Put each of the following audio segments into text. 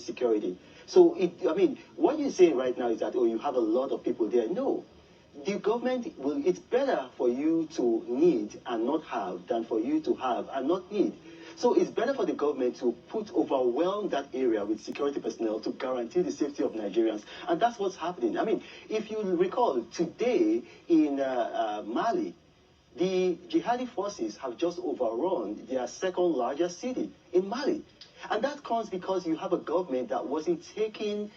security. So, I mean, what you're saying right now is that, oh, you have a lot of people there. No. The government it's better for you to need and not have than for you to have and not need. So it's better for the government to overwhelm that area with security personnel to guarantee the safety of Nigerians. And that's what's happening. I mean, if you recall, today in Mali, the jihadi forces have just overrun their second largest city in Mali. And that comes because you have a government that wasn't taking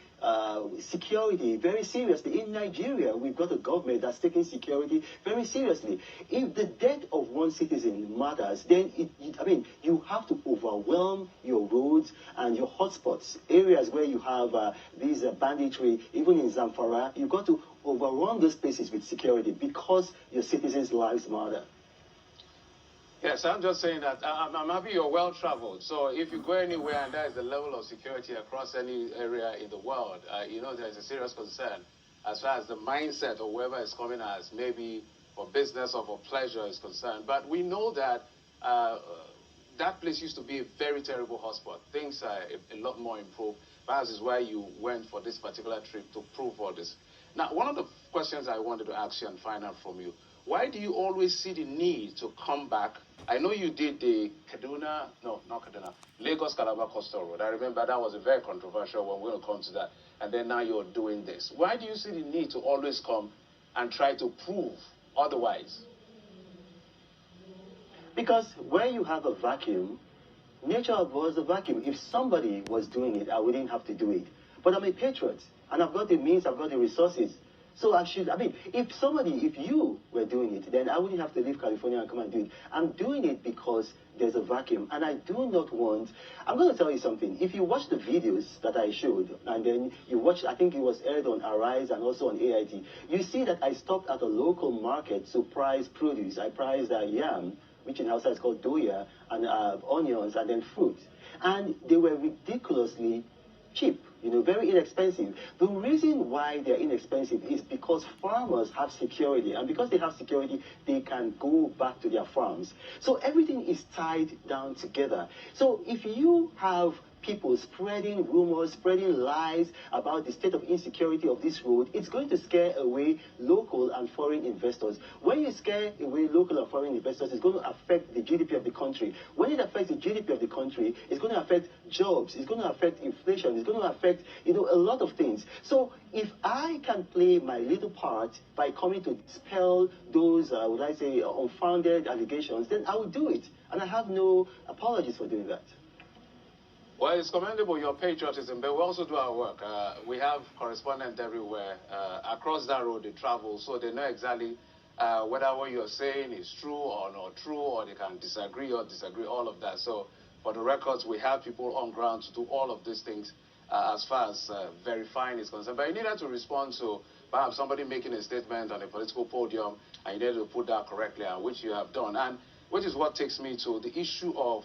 security very seriously. In Nigeria, we've got a government that's taking security very seriously. If the death of one citizen matters, then I mean, you have to overwhelm your roads and your hotspots, areas where you have these banditry, even in Zamfara. You've got to overrun those places with security because your citizens' lives matter. Yes, I'm just saying that I'm happy you're well-traveled. So if you go anywhere and there is the level of security across any area in the world, you know there's a serious concern as far as the mindset of whoever is coming as, maybe for business or for pleasure is concerned. But we know that that place used to be a very terrible hotspot. Things are a lot more improved. Perhaps is why you went for this particular trip to prove all this. Now, one of the questions I wanted to ask you and find out from you, why do you always see the need to come back? I know you did the Lagos-Calabar Coastal Road. I remember that was a very controversial one. We're going to come to that. And then now you're doing this. Why do you see the need to always come and try to prove otherwise? Because where you have a vacuum, nature was a vacuum. If somebody was doing it, I wouldn't have to do it. But I'm a patriot, and I've got the means, I've got the resources. So if you were doing it, then I wouldn't have to leave California and come and do it. I'm doing it because there's a vacuum, and I do not want, I'm going to tell you something. If you watch the videos that I showed, and then you watch, I think it was aired on Arise and also on AIT, you see that I stopped at a local market to price produce. I priced yam, which in Hausa is called doya, and onions, and then fruit. And they were ridiculously cheap, you know, very inexpensive. The reason why they're inexpensive is because farmers have security, and because they have security, they can go back to their farms. So everything is tied down together. So if you have people spreading rumors, spreading lies about the state of insecurity of this road, it's going to scare away local and foreign investors. When you scare away local and foreign investors, it's going to affect the GDP of the country. When it affects the GDP of the country, it's going to affect jobs, it's going to affect inflation, it's going to affect, you know, a lot of things. So if I can play my little part by coming to dispel those, would I say, unfounded allegations, then I will do it. And I have no apologies for doing that. Well, it's commendable, your patriotism, but we also do our work. We have correspondents everywhere. Across that road, they travel, so they know exactly whether what you're saying is true or not true, or they can disagree, all of that. So for the records, we have people on ground to do all of these things as far as verifying is concerned. But you needed to respond to perhaps somebody making a statement on a political podium, and you needed to put that correctly, and which you have done. And which is what takes me to the issue of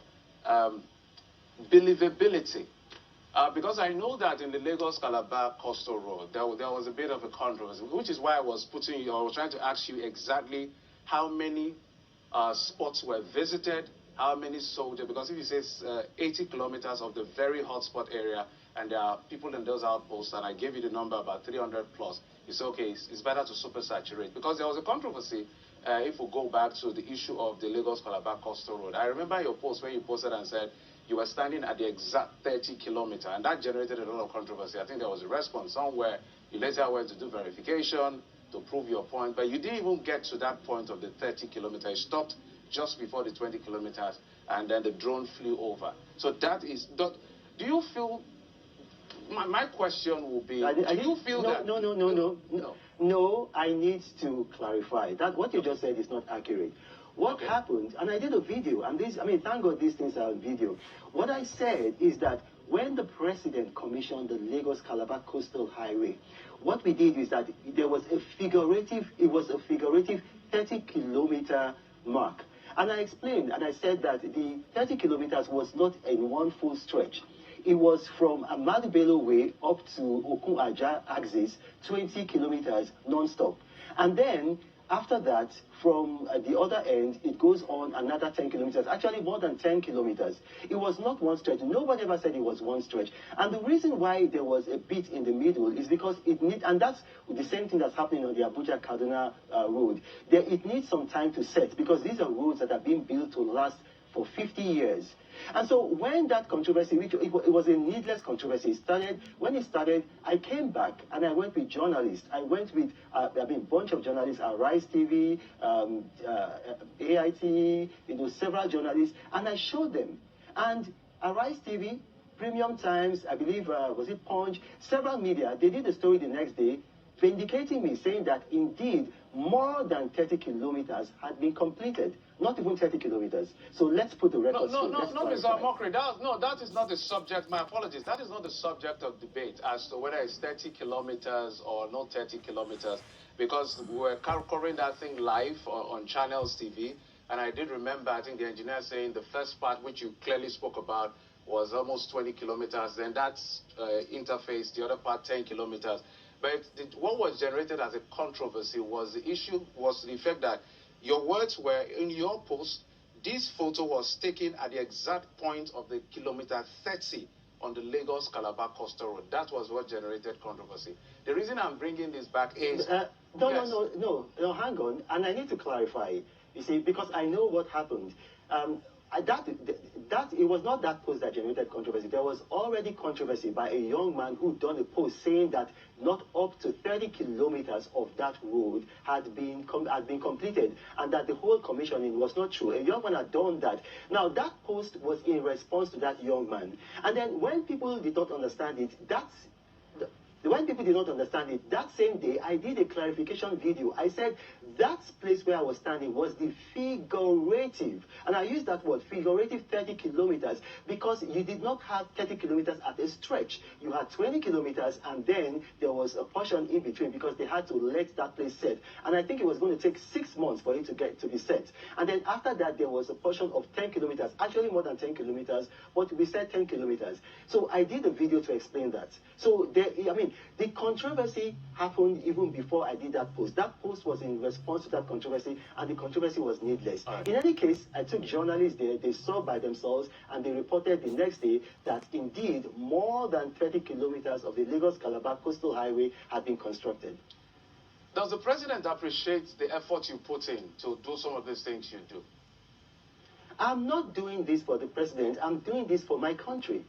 believability, because I know that in the Lagos-Calabar Coastal Road, there was a bit of a controversy, which is why I was trying to ask you exactly how many spots were visited, how many soldiers, because if you say 80 kilometers of the very hotspot area, and there are people in those outposts, and I gave you the number about 300 plus, you say, okay, it's better to super saturate, because there was a controversy. If we go back to the issue of the Lagos-Calabar Coastal Road, I remember your post where you posted and said you were standing at the exact 30 kilometer, and that generated a lot of controversy. I think there was a response somewhere. You later went to do verification to prove your point, but you didn't even get to that point of the 30 kilometer. You stopped just before the 20 kilometers, and then the drone flew over. So that is, do you feel, my question will be, do you feel that... No, I need to clarify. That what you just said is not accurate. What happened, and I did a video, and this, I mean, thank God these things are on video. What I said is that when the president commissioned the Lagos-Calabar Coastal Highway, what we did is that there was a figurative 30-kilometer mark. And I explained, and I said that the 30 kilometers was not in one full stretch. It was from Ahmadu Bello Way up to Okun Aja axis, 20 kilometers non-stop. And then After that, from the other end, it goes on another 10 kilometers, actually more than 10 kilometers. It was not one stretch. Nobody ever said it was one stretch. And the reason why there was a bit in the middle is because and that's the same thing that's happening on the Abuja-Kaduna road. It needs some time to set, because these are roads that are being built to last for 50 years. And so when that controversy, which it was a needless controversy, when it started, I came back and I went with journalists. I went with a bunch of journalists, Rise TV, AIT, several journalists, and I showed them. And Rise TV, Premium Times, I believe, was it Punch, several media, they did a story the next day, vindicating me, saying that indeed more than 30 kilometers had been completed. Not even 30 kilometers. So let's put the record straight. No, Mr. Mokri, that is not the subject. My apologies. That is not the subject of debate as to whether it's 30 kilometers or not 30 kilometers, because we were covering that thing live on Channels TV, and I did remember, I think the engineer saying the first part, which you clearly spoke about, was almost 20 kilometers. Then that's interface, the other part 10 kilometers. But what was generated as a controversy was the effect that your words were in your post. This photo was taken at the exact point of the kilometer 30 on the Lagos-Calabar Coastal Road. That was what generated controversy. The reason I'm bringing this back is... No, hang on. And I need to clarify, you see, because I know what happened. It was not that post that generated controversy. There was already controversy by a young man who done a post saying that not up to 30 kilometers of that road had been completed, and that the whole commissioning was not true. A young man had done that. Now, that post was in response to that young man. And then when people did not understand it, when people did not understand it, that same day, I did a clarification video. I said that place where I was standing was the figurative, and I used that word, figurative 30 kilometers, because you did not have 30 kilometers at a stretch. You had 20 kilometers, and then there was a portion in between, because they had to let that place set. And I think it was going to take 6 months for it to be set. And then after that, there was a portion of 10 kilometers, actually more than 10 kilometers, but we said 10 kilometers. So I did a video to explain that. So the controversy happened even before I did that post. That post was in response to that controversy, and the controversy was needless. Right. In any case, I took journalists there, they saw by themselves, and they reported the next day that indeed more than 30 kilometers of the Lagos-Calabar Coastal Highway had been constructed. Does the president appreciate the effort you put in to do some of these things you do? I'm not doing this for the president. I'm doing this for my country.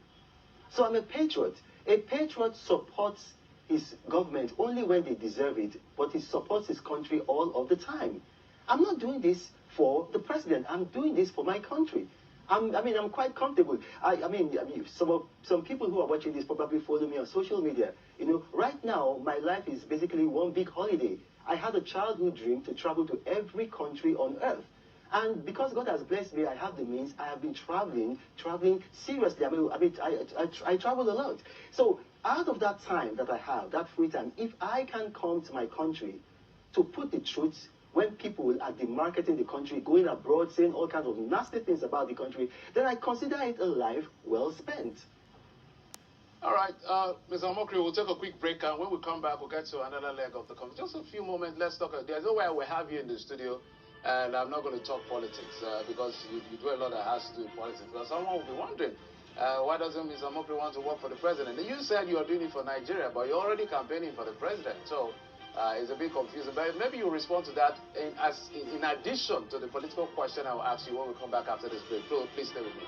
So I'm a patriot. A patriot supports his government only when they deserve it, but he supports his country all of the time. I'm not doing this for the president. I'm doing this for my country. I'm quite comfortable. Some people who are watching this probably follow me on social media. Right now, my life is basically one big holiday. I had a childhood dream to travel to every country on earth. And because God has blessed me, I have the means. I have been traveling seriously. I travel a lot. So out of that time that I have, that free time, if I can come to my country to put the truth, when people are demarketing the country, going abroad, saying all kinds of nasty things about the country, then I consider it a life well spent. All right, Mr. Mokri, we'll take a quick break, and when we come back, we'll get to another leg of the conversation. Just a few moments, let's talk. There's no way I will have you in the studio, and I'm not going to talk politics, because you do a lot that has to do with politics. But someone will be wondering, why doesn't Mr. Mokri want to work for the president? And you said you are doing it for Nigeria, but you're already campaigning for the president. So it's a bit confusing. But maybe you respond to that in addition to the political question I will ask you when we come back after this break. So please stay with me.